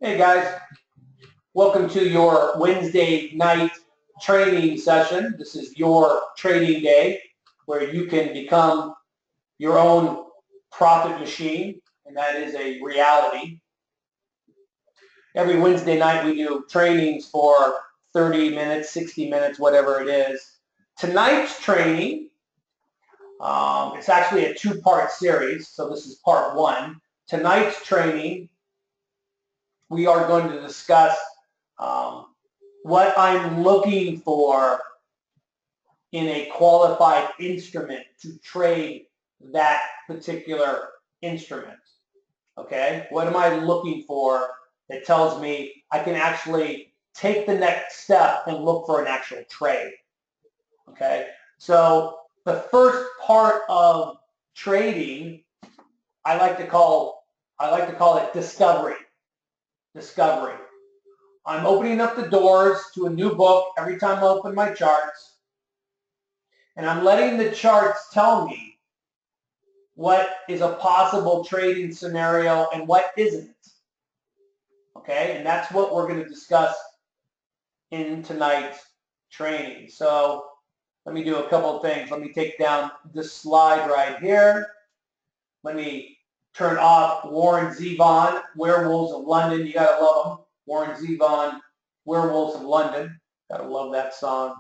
Hey guys, welcome to your Wednesday night training session. This is your trading day where you can become your own profit machine, and that is a reality. Every Wednesday night we do trainings for 30 minutes, 60 minutes, whatever it is. Tonight's training, it's actually a two-part series, so this is part one. Tonight's training, we are going to discuss what I'm looking for in a qualified instrument to trade that particular instrument. Okay? What am I looking for that tells me I can actually take the next step and look for an actual trade? Okay? So the first part of trading, I like to call it discovery. Discovery. I'm opening up the doors to a new book every time I open my charts, and I'm letting the charts tell me what is a possible trading scenario and what isn't. Okay, and that's what we're going to discuss in tonight's training. So let me do a couple of things. Let me take down this slide right here. Let me turn off Warren Zevon, Werewolves of London. You got to love them. Warren Zevon, Werewolves of London. Got to love that song.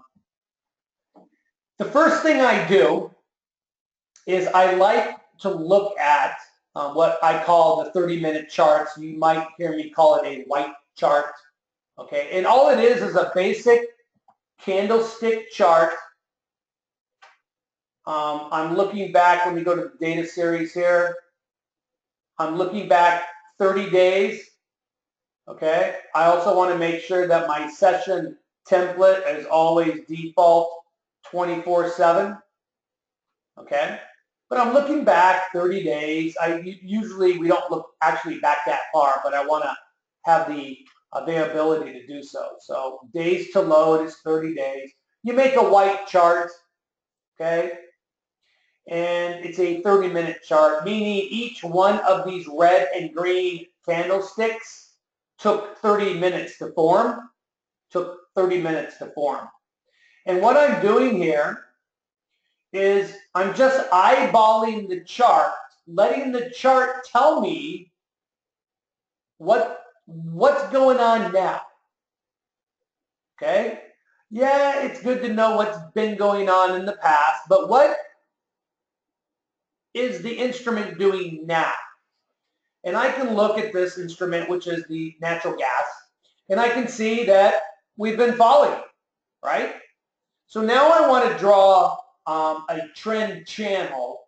The first thing I do is I like to look at what I call the 30-minute charts. You might hear me call it a white chart. Okay, and all it is a basic candlestick chart. I'm looking back. Let me go to the data series here. I'm looking back 30 days. Okay, I also want to make sure that my session template is always default 24/7. Okay, but I'm looking back 30 days. Usually we don't look actually back that far, but I want to have the availability to do so. So days to load is 30 days. You make a white chart, okay, and it's a 30-minute chart, meaning each one of these red and green candlesticks took 30 minutes to form. Took 30 minutes to form. And what I'm doing here is I'm just eyeballing the chart, letting the chart tell me what's going on now. Okay? Yeah, it's good to know what's been going on in the past, but what is the instrument doing now? And I can look at this instrument, which is the natural gas, and I can see that we've been falling, right? So now I want to draw a trend channel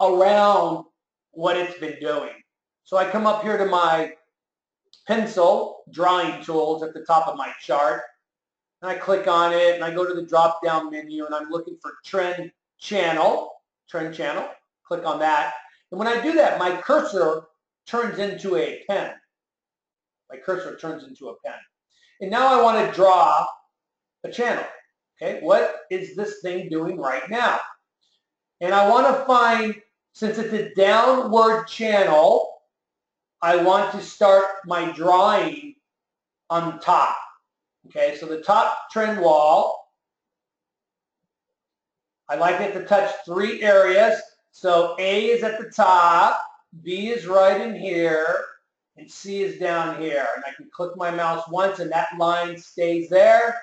around what it's been doing. So I come up here to my pencil drawing tools at the top of my chart, and I click on it, and I go to the drop-down menu, and I'm looking for trend channel, click on that. And when I do that, my cursor turns into a pen. And now I want to draw a channel. Okay, what is this thing doing right now? And I want to find, since it's a downward channel, I want to start my drawing on top. Okay, so the top trend wall, I like it to touch three areas. So A is at the top, B is right in here, and C is down here. And I can click my mouse once and that line stays there.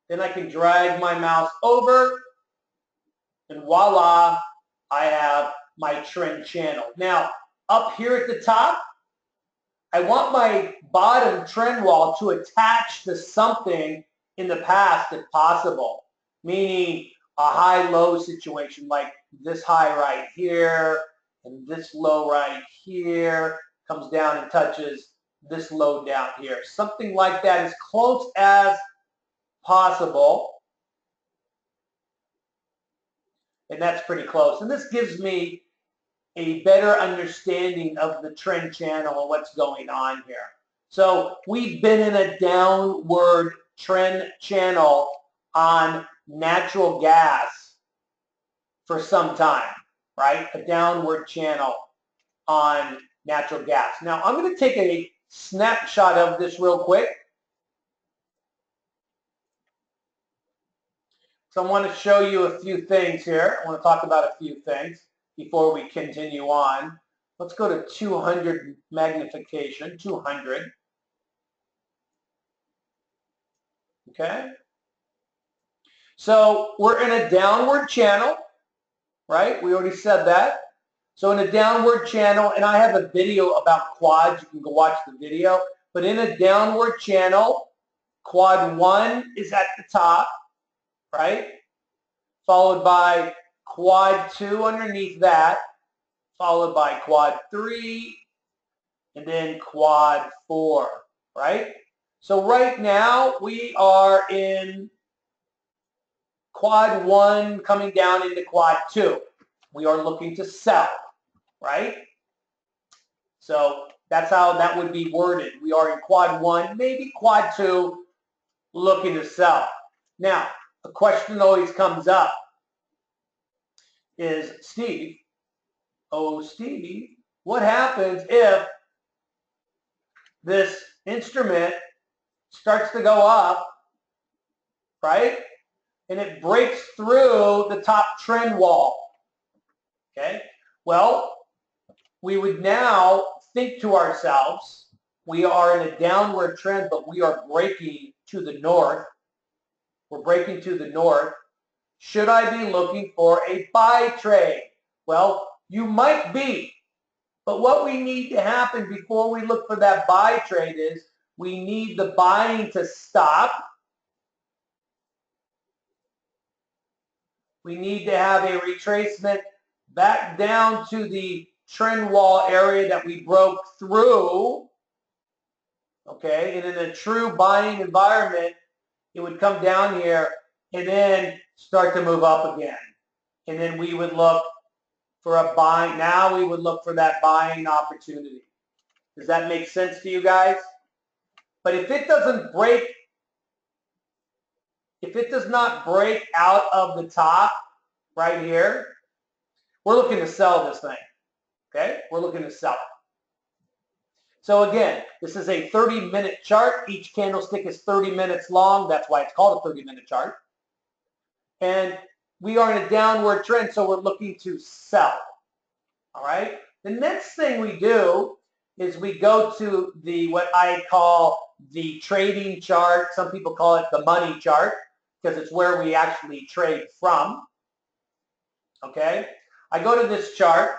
Then I can drag my mouse over, and voila, I have my trend channel. Now, up here at the top, I want my bottom trend wall to attach to something in the past if possible, meaning a high-low situation like this high right here and this low right here comes down and touches this low down here. Something like that, as close as possible. And that's pretty close. And this gives me a better understanding of the trend channel and what's going on here. So we've been in a downward trend channel on natural gas for some time, right? A downward channel on natural gas. Now, I'm going to take a snapshot of this real quick. So I want to show you a few things here. I want to talk about a few things before we continue on. Let's go to 200 magnification, 200. Okay. So we're in a downward channel, right? We already said that. So in a downward channel, and I have a video about quads. You can go watch the video. But in a downward channel, quad 1 is at the top, right? Followed by quad 2 underneath that, followed by quad 3, and then quad 4, right? So right now we are in quad 1 coming down into quad 2. We are looking to sell, right? So that's how that would be worded. We are in quad 1, maybe quad 2, looking to sell. Now, a question always comes up is, Steve, what happens if this instrument starts to go up, right? And it breaks through the top trend wall. Okay? Well, we would now think to ourselves, we are in a downward trend, but we are breaking to the north. We're breaking to the north. Should I be looking for a buy trade? Well, you might be. But what we need to happen before we look for that buy trade is we need the buying to stop. We need to have a retracement back down to the trend wall area that we broke through. Okay, and in a true buying environment, it would come down here and then start to move up again. And then we would look for a buy. Now we would look for that buying opportunity. Does that make sense to you guys? But if it doesn't break, if it does not break out of the top right here, we're looking to sell this thing. Okay? We're looking to sell it. So again, this is a 30-minute chart. Each candlestick is 30 minutes long. That's why it's called a 30-minute chart. And we are in a downward trend, so we're looking to sell. All right? The next thing we do is we go to the what I call the trading chart. Some people call it the money chart because it's where we actually trade from. Okay? I go to this chart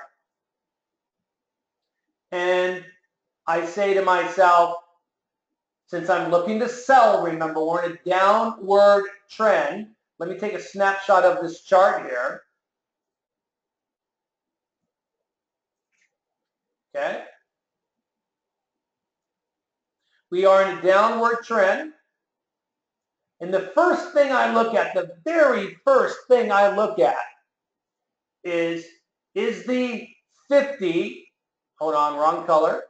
and I say to myself, since I'm looking to sell, remember, we're in a downward trend. Let me take a snapshot of this chart here. Okay? We are in a downward trend. And the first thing I look at, the very first thing I look at is the 50, hold on, wrong color.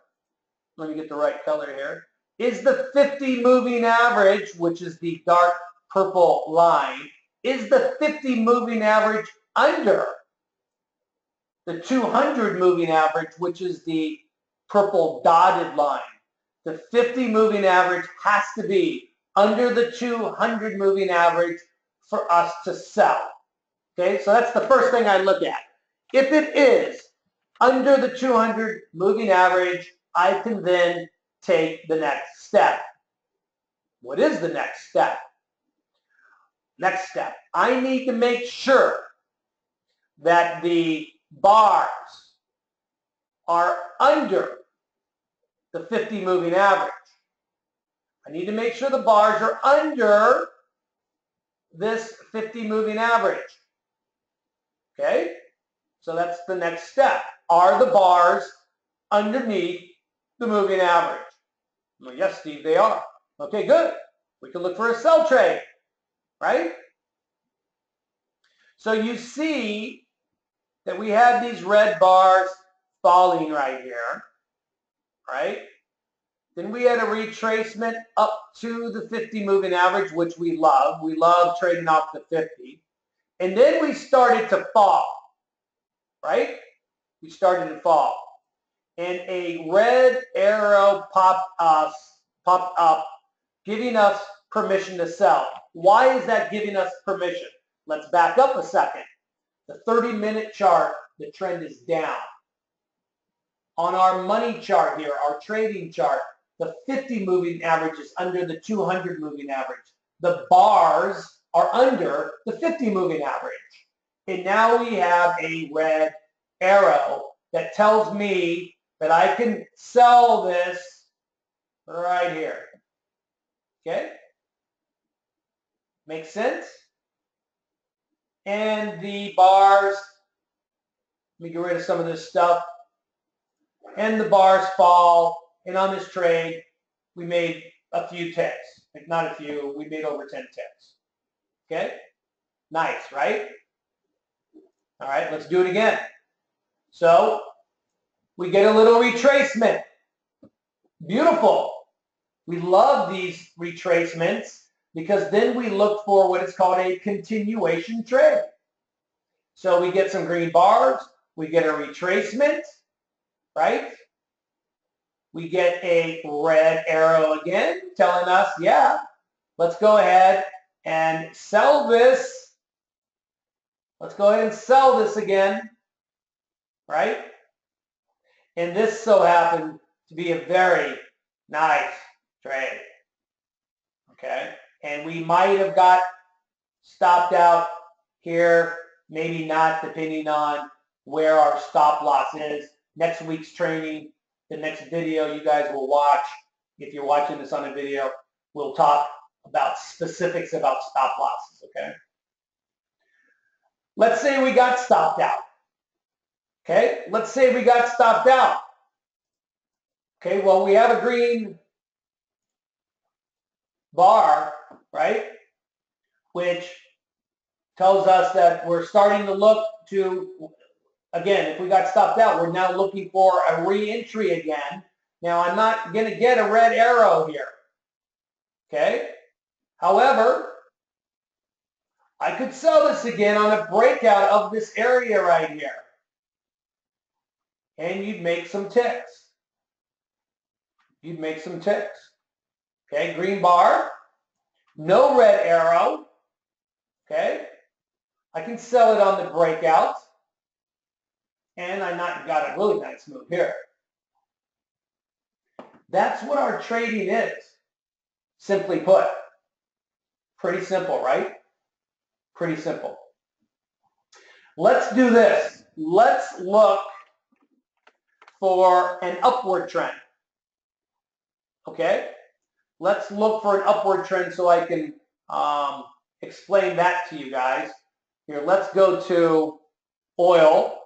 Let me get the right color here. Is the 50 moving average, which is the dark purple line, is the 50 moving average under the 200 moving average, which is the purple dotted line? The 50 moving average has to be under the 200 moving average for us to sell. Okay, so that's the first thing I look at. If it is under the 200 moving average, I can then take the next step. What is the next step? Next step, I need to make sure that the bars are under the 50 moving average. I need to make sure the bars are under this 50 moving average. Okay? So that's the next step. Are the bars underneath the moving average? Well, yes, Steve, they are. Okay, good. We can look for a sell trade, right? So you see that we have these red bars falling right here, right? Then we had a retracement up to the 50 moving average, which we love. We love trading off the 50. And then we started to fall, right? We started to fall. and a red arrow popped up, giving us permission to sell. Why is that giving us permission? Let's back up a second. The 30-minute chart, the trend is down. On our money chart here, our trading chart, the 50 moving average is under the 200 moving average. The bars are under the 50 moving average. And now we have a red arrow that tells me that I can sell this right here. Okay? Makes sense? And the bars, let me get rid of some of this stuff. And the bars fall. And on this trade, we made a few ticks. Not a few, we made over 10 ticks. Okay? Nice, right? All right, let's do it again. So, we get a little retracement. Beautiful. We love these retracements because then we look for what is called a continuation trade. So we get some green bars, we get a retracement, right? We get a red arrow again telling us, yeah, let's go ahead and sell this. Let's go ahead and sell this again, right? And this so happened to be a very nice trade, okay? And we might have got stopped out here, maybe not, depending on where our stop loss is. Next week's training, the next video you guys will watch, if you're watching this on a video, we'll talk about specifics about stop losses, okay? Let's say we got stopped out, okay? Let's say we got stopped out. Okay, well, we have a green bar, right, which tells us that we're starting to look to, again, if we got stopped out, we're now looking for a re-entry again. Now, I'm not going to get a red arrow here, okay? However, I could sell this again on a breakout of this area right here, and you'd make some ticks. You'd make some ticks. Okay, green bar, no red arrow. Okay, I can sell it on the breakout, and I got a really nice move here. That's what our trading is, simply put. Pretty simple, right? Pretty simple. Let's do this. Let's look for an upward trend. Okay? Let's look for an upward trend so I can explain that to you guys. Here, let's go to oil.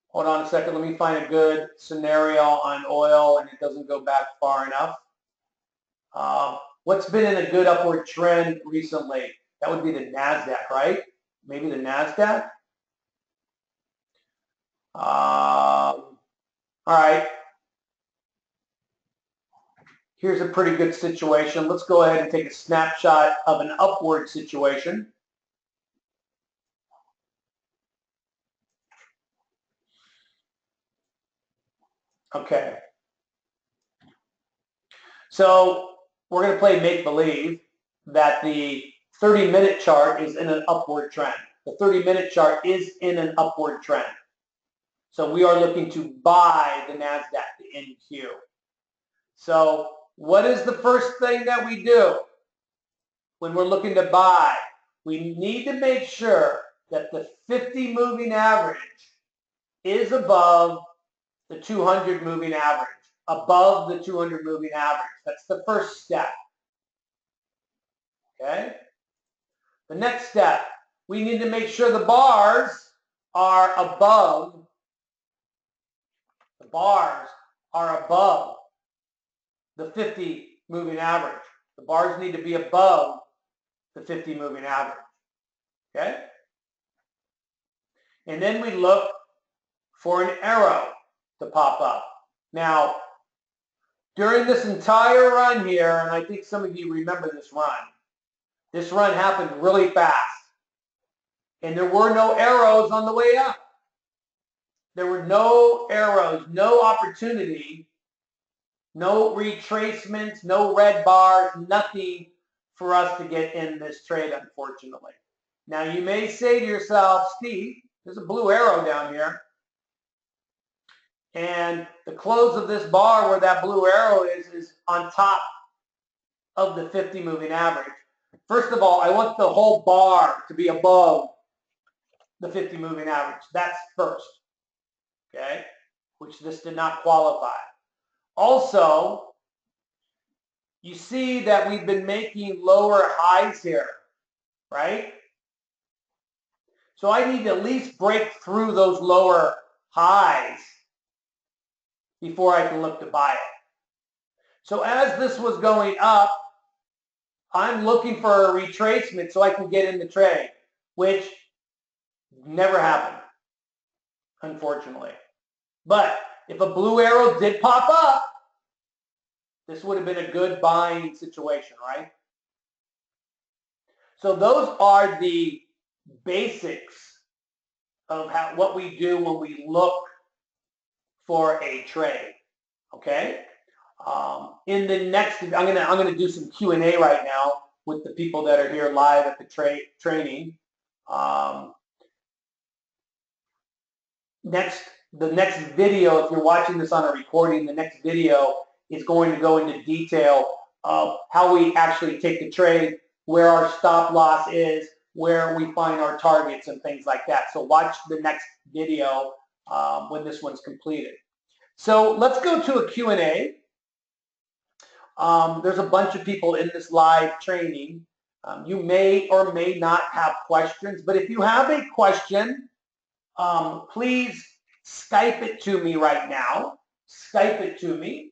Hold on a second. Let me find a good scenario on oil and it doesn't go back far enough. What's been in a good upward trend recently? That would be the NASDAQ, right? Maybe the NASDAQ? All right. Here's a pretty good situation. Let's go ahead and take a snapshot of an upward situation. Okay. So we're going to play make-believe that the 30-minute chart is in an upward trend. The 30-minute chart is in an upward trend. So we are looking to buy the NASDAQ, the NQ. So what is the first thing that we do when we're looking to buy? We need to make sure that the 50 moving average is above the 200 moving average, above the 200 moving average. That's the first step. Okay? The next step, we need to make sure the bars are above. The bars are above the 50 moving average. The bars need to be above the 50 moving average. Okay? And then we look for an arrow to pop up. Now, during this entire run here, and I think some of you remember this run happened really fast. And there were no arrows on the way up. there were no arrows, no opportunity, no retracements, no red bars, nothing for us to get in this trade, unfortunately. Now, you may say to yourself, Steve, there's a blue arrow down here. And the close of this bar where that blue arrow is on top of the 50 moving average. First of all, I want the whole bar to be above the 50 moving average. That's first, okay, which this did not qualify. Also, you see that we've been making lower highs here, right? So I need to at least break through those lower highs before I can look to buy it. So as this was going up, I'm looking for a retracement so I can get in the trade, which never happened, unfortunately. But if a blue arrow did pop up, this would have been a good buying situation, right? So those are the basics of what we do when we look for a trade. Okay. In the next, I'm gonna do some Q&A right now with the people that are here live at the training. The next video, if you're watching this on a recording, the next video is going to go into detail of how we actually take the trade, where our stop loss is, where we find our targets and things like that. So watch the next video when this one's completed. So let's go to a Q&A. There's a bunch of people in this live training. You may or may not have questions, but if you have a question, please Skype it to me right now. Skype it to me.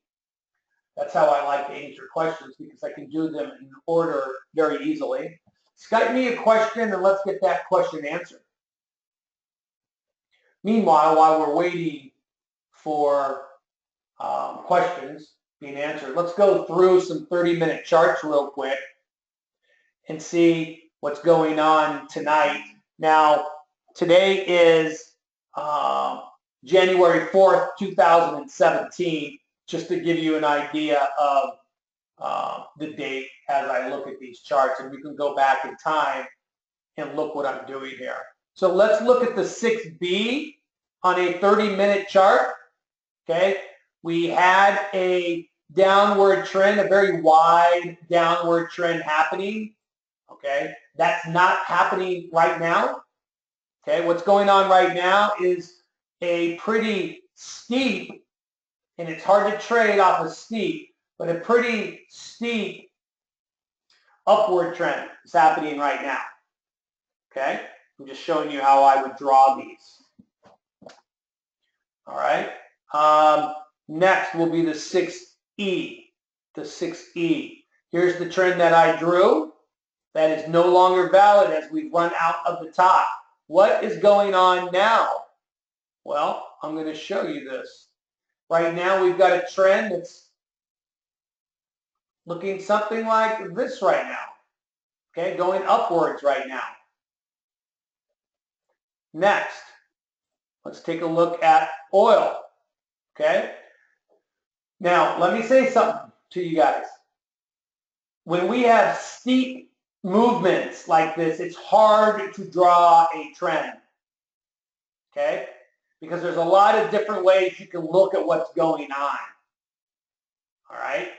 That's how I like to answer questions, because I can do them in order very easily. Skype me a question and let's get that question answered. Meanwhile, while we're waiting for questions being answered, let's go through some 30-minute charts real quick and see what's going on tonight. Now, today is January 4th, 2017, just to give you an idea of the date as I look at these charts, and we can go back in time and look what I'm doing here. So let's look at the 6B on a 30-minute chart. Okay, we had a downward trend, a very wide downward trend happening. Okay, that's not happening right now. Okay, what's going on right now is a pretty steep, and it's hard to trade off a steep, but a pretty steep upward trend is happening right now. Okay, I'm just showing you how I would draw these. All right, next will be the 6E. The 6E. Here's the trend that I drew. That is no longer valid as we've run out of the top. What is going on now? Well, I'm going to show you this. Right now we've got a trend that's looking something like this right now. Okay, going upwards right now. Next, let's take a look at oil. Okay, now let me say something to you guys. When we have steep movements like this, it's hard to draw a trend. Okay, because there's a lot of different ways you can look at what's going on. All right.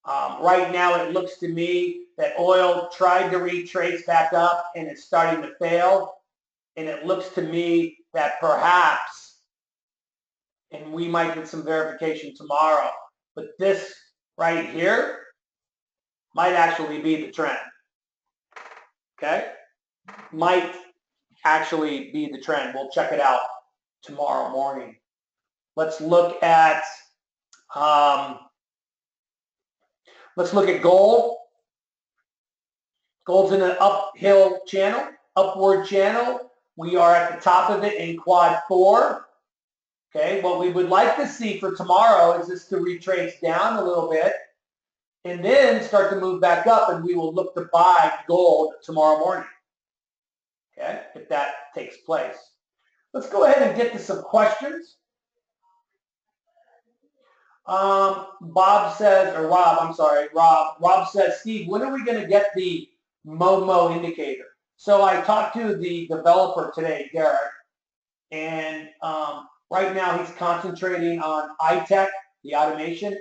Right now, it looks to me that oil tried to retrace back up and it's starting to fail. And it looks to me that perhaps, and we might get some verification tomorrow, but this right here might actually be the trend. Okay? Might actually be the trend. We'll check it out tomorrow morning. Let's look at gold. Gold's in an uphill channel, upward channel. We are at the top of it in quad 4. Okay, what we would like to see for tomorrow is this to retrace down a little bit and then start to move back up, and we will look to buy gold tomorrow morning. Okay, if that takes place. Let's go ahead and get to some questions. Rob says, Steve, when are we going to get the Momo indicator? So I talked to the developer today, Derek, and right now he's concentrating on iTech, the automation,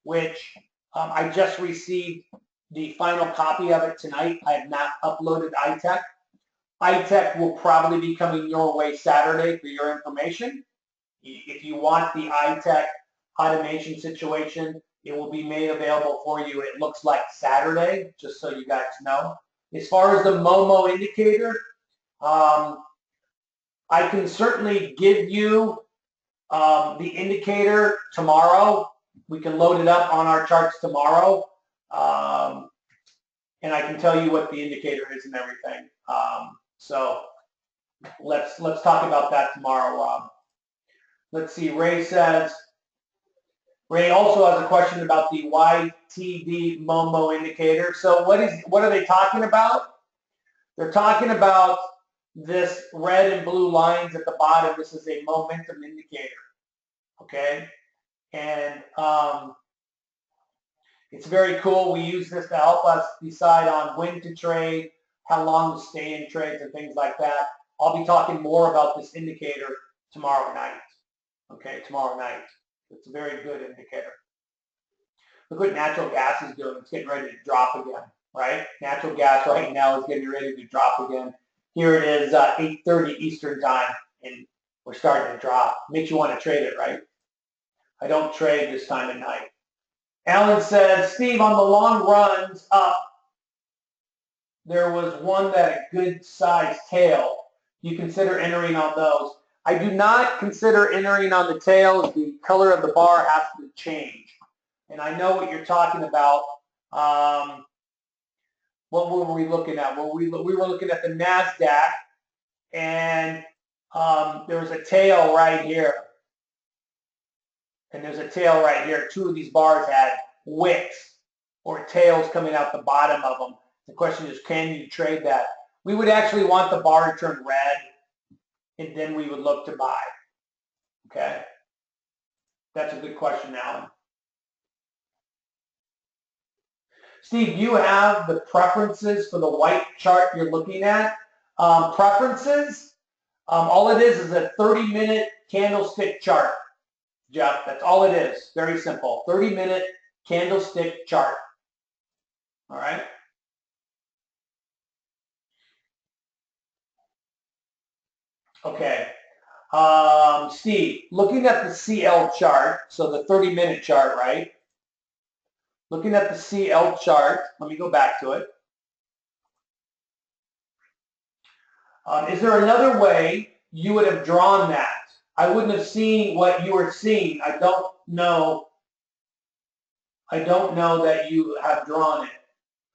which I just received the final copy of it tonight. I have not uploaded iTech. iTech will probably be coming your way Saturday for your information. If you want the iTech automation situation, it will be made available for you. It looks like Saturday, just so you guys know. As far as the Momo indicator, I can certainly give you the indicator tomorrow. We can load it up on our charts tomorrow, and I can tell you what the indicator is and everything. So let's talk about that tomorrow, Rob. Let's see. Ray also has a question about the YTD Momo indicator. So what are they talking about? They're talking about this red and blue lines at the bottom. This is a momentum indicator. Okay, and it's very cool. We use this to help us decide on when to trade, how long to stay in trades, and things like that. I'll be talking more about this indicator tomorrow night. Okay, tomorrow night. It's a very good indicator. Look what natural gas is doing. It's getting ready to drop again, right? Natural gas right now is getting ready to drop again. Here it is, 8:30 Eastern time, and we're starting to drop. Makes you want to trade it, right? I don't trade this time of night. Alan says, Steve, on the long runs up, there was one that a good sized tail. You consider entering on those? I do not consider entering on the tails. The color of the bar has to change. And I know what you're talking about. What were we looking at? Well, we were looking at the NASDAQ, and there was a tail right here. And there's a tail right here. Two of these bars had wicks or tails coming out the bottom of them. The question is, can you trade that? We would actually want the bar to turn red, and then we would look to buy. Okay? That's a good question, Alan. Steve, you have the preferences for the white chart you're looking at. Preferences, all it is a 30-minute candlestick chart, Jeff. That's all it is. Very simple. 30-minute candlestick chart. All right? Okay. Steve, looking at the CL chart, so the 30-minute chart, right? Looking at the CL chart, let me go back to it. Is there another way you would have drawn that? I wouldn't have seen what you were seeing. I don't know that you have drawn it.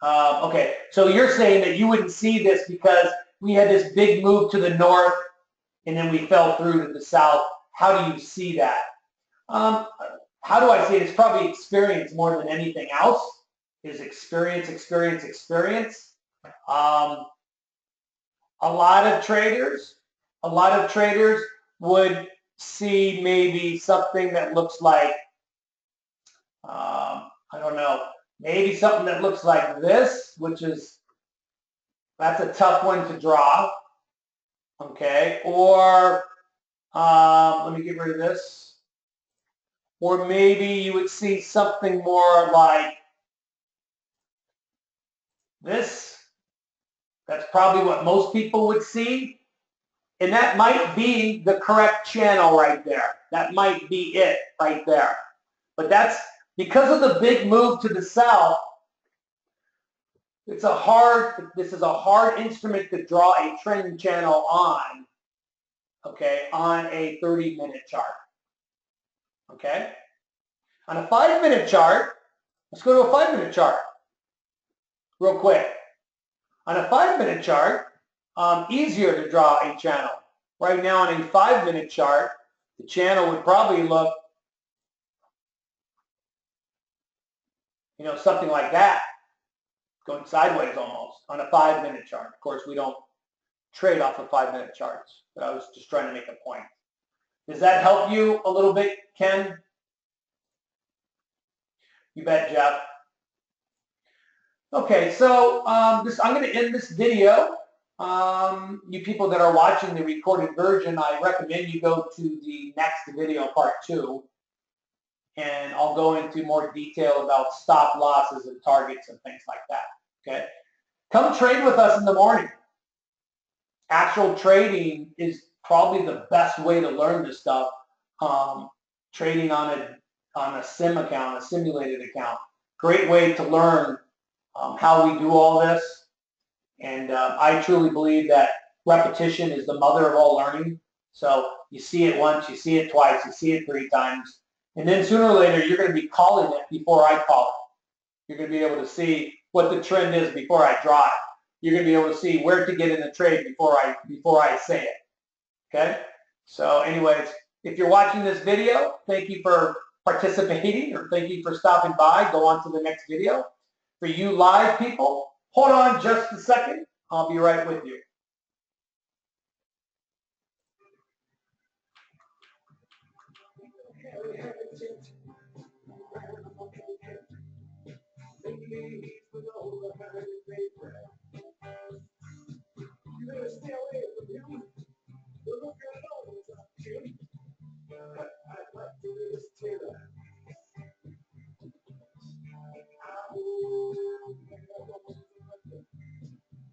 Okay, so you're saying that you wouldn't see this because we had this big move to the north and then we fell through to the south. How do you see that? How do I see it? It's probably experience more than anything else. Is experience. A lot of traders would see maybe something that looks like, I don't know, maybe something that looks like this, that's a tough one to draw. Okay, or let me get rid of this. Or maybe you would see something more like this. That's probably what most people would see. And that might be the correct channel right there. That might be it right there. But that's because of the big move to the south. This is a hard instrument to draw a trend channel on. Okay, on a 30-minute chart. Okay? On a 5-minute chart, let's go to a 5-minute chart real quick. On a 5-minute chart, easier to draw a channel. Right now on a 5-minute chart, the channel would probably look, something like that, going sideways almost on a 5-minute chart. Of course, we don't trade off of 5-minute charts, but I was just trying to make a point. Does that help you a little bit, Ken? You bet, Jeff. Okay, so I'm going to end this video. You people that are watching the recorded version, I recommend you go to the next video, part 2, and I'll go into more detail about stop losses and targets and things like that. Okay, come trade with us in the morning. Actual trading is probably the best way to learn this stuff. Trading on a sim account, a simulated account, great way to learn how we do all this. And I truly believe that repetition is the mother of all learning. So you see it once, you see it twice, you see it 3 times, and then sooner or later you're going to be calling it before I call it. You're going to be able to see what the trend is before I draw it. You're going to be able to see where to get in the trade before I say it. Okay? So anyways, if you're watching this video, thank you for participating, or thank you for stopping by. Go on to the next video. For you live people, hold on just a second. I'll be right with you. You better stay away from him. Look at all. I'd like to